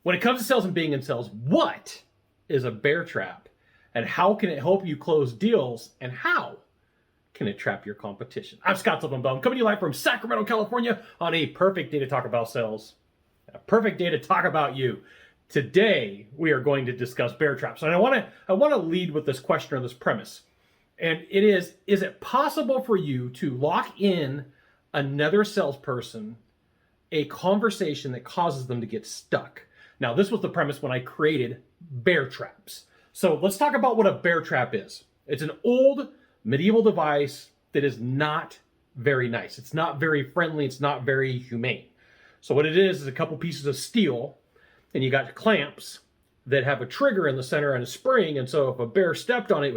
When it comes to sales and being in sales, what is a bear trap? And how can it help you close deals? And how can it trap your competition? I'm Scott Silverbaum, coming to you live from Sacramento, California on a perfect day to talk about sales. A perfect day to talk about you. Today, we are going to discuss bear traps. And I want to lead with this question or this premise. And it is it possible for you to lock in another salesperson a conversation that causes them to get stuck? Now, this was the premise when I created bear traps. So let's talk about what a bear trap is. It's an old medieval device that is not very nice. It's not very friendly. It's not very humane. So what it is a couple pieces of steel, and you got clamps that have a trigger in the center and a spring. And so if a bear stepped on it, it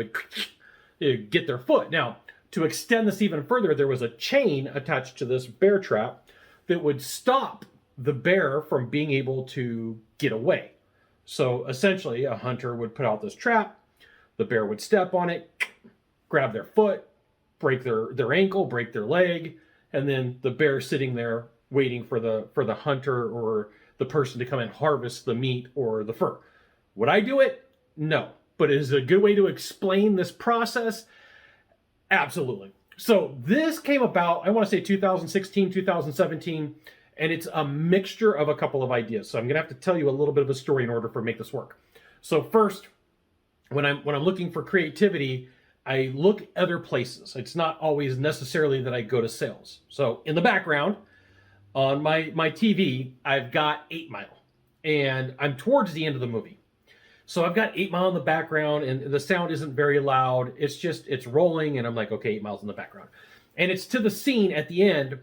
would get their foot. Now, to extend this even further, there was a chain attached to this bear trap that would stop the bear from being able to get away. So essentially, a hunter would put out this trap, the bear would step on it, grab their foot, break their ankle, break their leg, and then the bear sitting there waiting for the hunter or the person to come and harvest the meat or the fur. Would I do it? No. But is it a good way to explain this process? Absolutely. So this came about, I want to say 2016, 2017, and it's a mixture of a couple of ideas. So I'm going to have to tell you a little bit of a story in order for make this work. So first, when I'm looking for creativity, I look other places. It's not always necessarily that I go to sales. So in the background on my TV, I've got 8 Mile, and I'm towards the end of the movie. So I've got 8 Mile in the background, and the sound isn't very loud. It's rolling, and I'm like, okay, 8 Mile's in the background. And it's to the scene at the end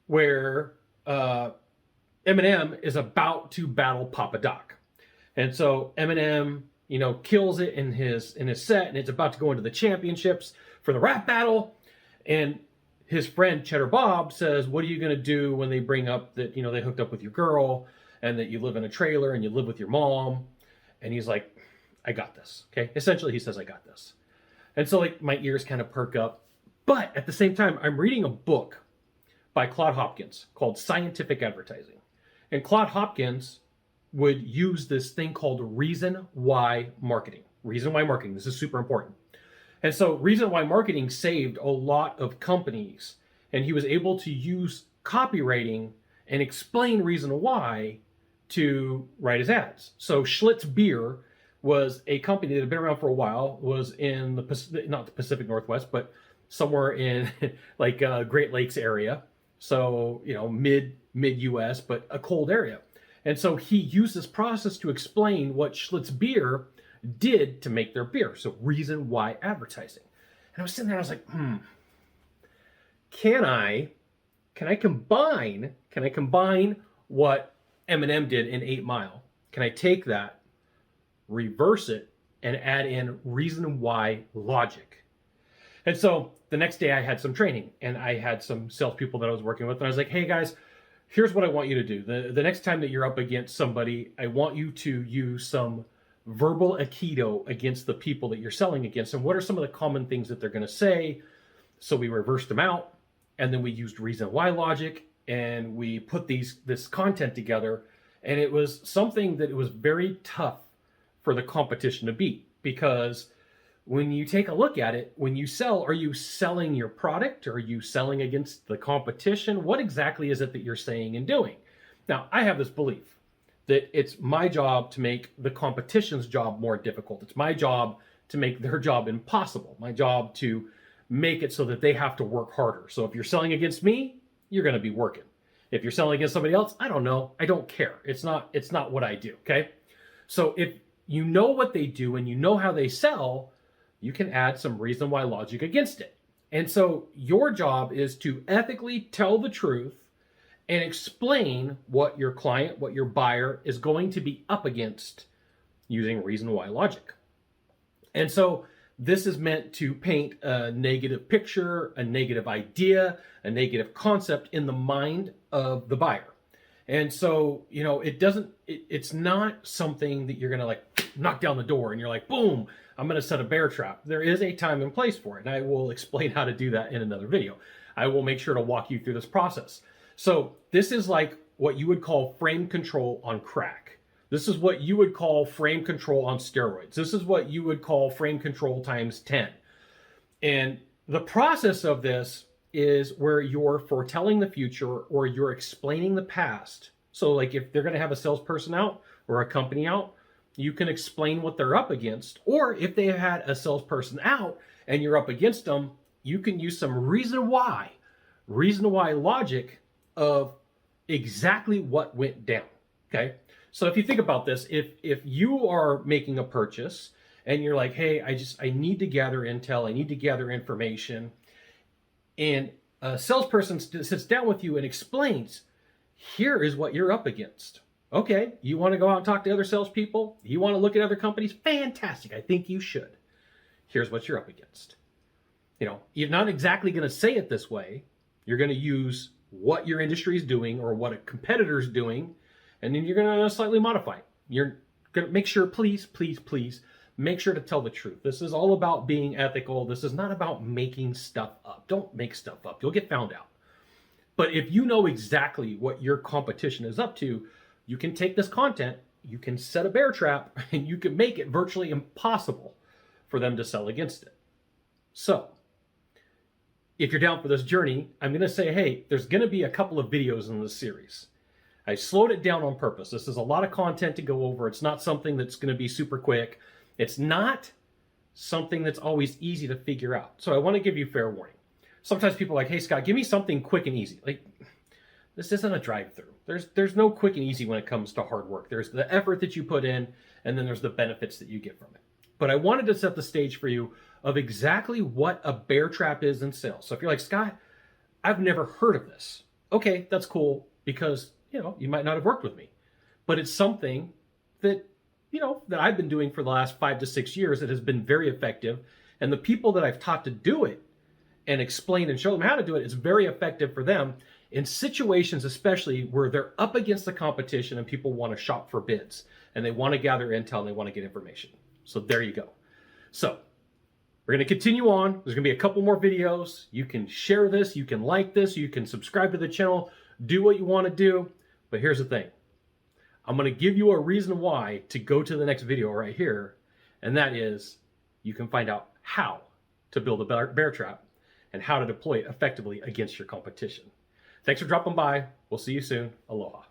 where Eminem is about to battle Papa Doc. And so Eminem, kills it in his set, and it's about to go into the championships for the rap battle. And his friend Cheddar Bob says, what are you going to do when they bring up that, they hooked up with your girl and that you live in a trailer and you live with your mom? And he's like, I got this. Okay. Essentially, he says, I got this. And so my ears kind of perk up. But at the same time, I'm reading a book by Claude Hopkins called Scientific Advertising. And Claude Hopkins would use this thing called reason why marketing. Reason why marketing. This is super important. And so reason why marketing saved a lot of companies. And he was able to use copywriting and explain reason why to write his ads. So Schlitz Beer was a company that had been around for a while, was in not the Pacific Northwest, but somewhere in Great Lakes area. So, mid US, but a cold area. And so he used this process to explain what Schlitz Beer did to make their beer. So reason why advertising. And I was sitting there, I was like, can I combine what Eminem did in 8 Mile? Can I take that, reverse it, and add in reason why logic? And so the next day I had some training, and I had some salespeople that I was working with, and I was like, hey guys, here's what I want you to do. The next time that you're up against somebody, I want you to use some verbal aikido against the people that you're selling against. And what are some of the common things that they're going to say? So we reversed them out, and then we used reason why logic, and we put this content together. And it was something that it was very tough for the competition to beat, because when you take a look at it, when you sell, are you selling your product? Or are you selling against the competition? What exactly is it that you're saying and doing? Now, I have this belief that it's my job to make the competition's job more difficult. It's my job to make their job impossible. My job to make it so that they have to work harder. So if you're selling against me, you're going to be working. If you're selling against somebody else, I don't know. I don't care. It's not what I do. Okay. So if you know what they do and you know how they sell, you can add some reason why logic against it. And so your job is to ethically tell the truth and explain what your client, what your buyer is going to be up against using reason why logic. And so this is meant to paint a negative picture, a negative idea, a negative concept in the mind of the buyer. And so, it's not something that you're going to knock down the door and you're like, boom, I'm going to set a bear trap. There is a time and place for it. And I will explain how to do that in another video. I will make sure to walk you through this process. So this is like what you would call frame control on crack. This is what you would call frame control on steroids. This is what you would call frame control times 10. And the process of this is where you're foretelling the future or you're explaining the past. So like if they're going to have a salesperson out or a company out, you can explain what they're up against. Or if they had a salesperson out and you're up against them, you can use some reason why logic of exactly what went down. Okay. So if you think about this, if you are making a purchase and you're like, hey, I need to gather intel, I need to gather information, and a salesperson sits down with you and explains, here is what you're up against. Okay, you want to go out and talk to other salespeople? You want to look at other companies? Fantastic, I think you should. Here's what you're up against. You know, you're not exactly going to say it this way. You're going to use what your industry is doing or what a competitor is doing, and then you're going to slightly modify it. You're going to make sure, please, make sure to tell the truth. This is all about being ethical. This is not about making stuff up. Don't make stuff up. You'll get found out. But if you know exactly what your competition is up to, you can take this content, you can set a bear trap, and you can make it virtually impossible for them to sell against it. So, if you're down for this journey, I'm going to say, hey, there's going to be a couple of videos in this series. I slowed it down on purpose. This is a lot of content to go over. It's not something that's going to be super quick. It's not something that's always easy to figure out. So I want to give you fair warning. Sometimes people are like, hey, Scott, give me something quick and easy. Like, this isn't a drive-through. There's no quick and easy when it comes to hard work. There's the effort that you put in, and then there's the benefits that you get from it. But I wanted to set the stage for you of exactly what a bear trap is in sales. So if you're like, Scott, I've never heard of this. Okay, that's cool because, you might not have worked with me. But it's something that, that I've been doing for the last 5 to 6 years that has been very effective. And the people that I've taught to do it and explain and show them how to do it is very effective for them in situations, especially where they're up against the competition and people want to shop for bids and they want to gather intel and they want to get information. So there you go. So we're going to continue on. There's going to be a couple more videos. You can share this. You can like this. You can subscribe to the channel. Do what you want to do. But here's the thing. I'm going to give you a reason why to go to the next video right here. And that is you can find out how to build a bear trap and how to deploy it effectively against your competition. Thanks for dropping by. We'll see you soon. Aloha.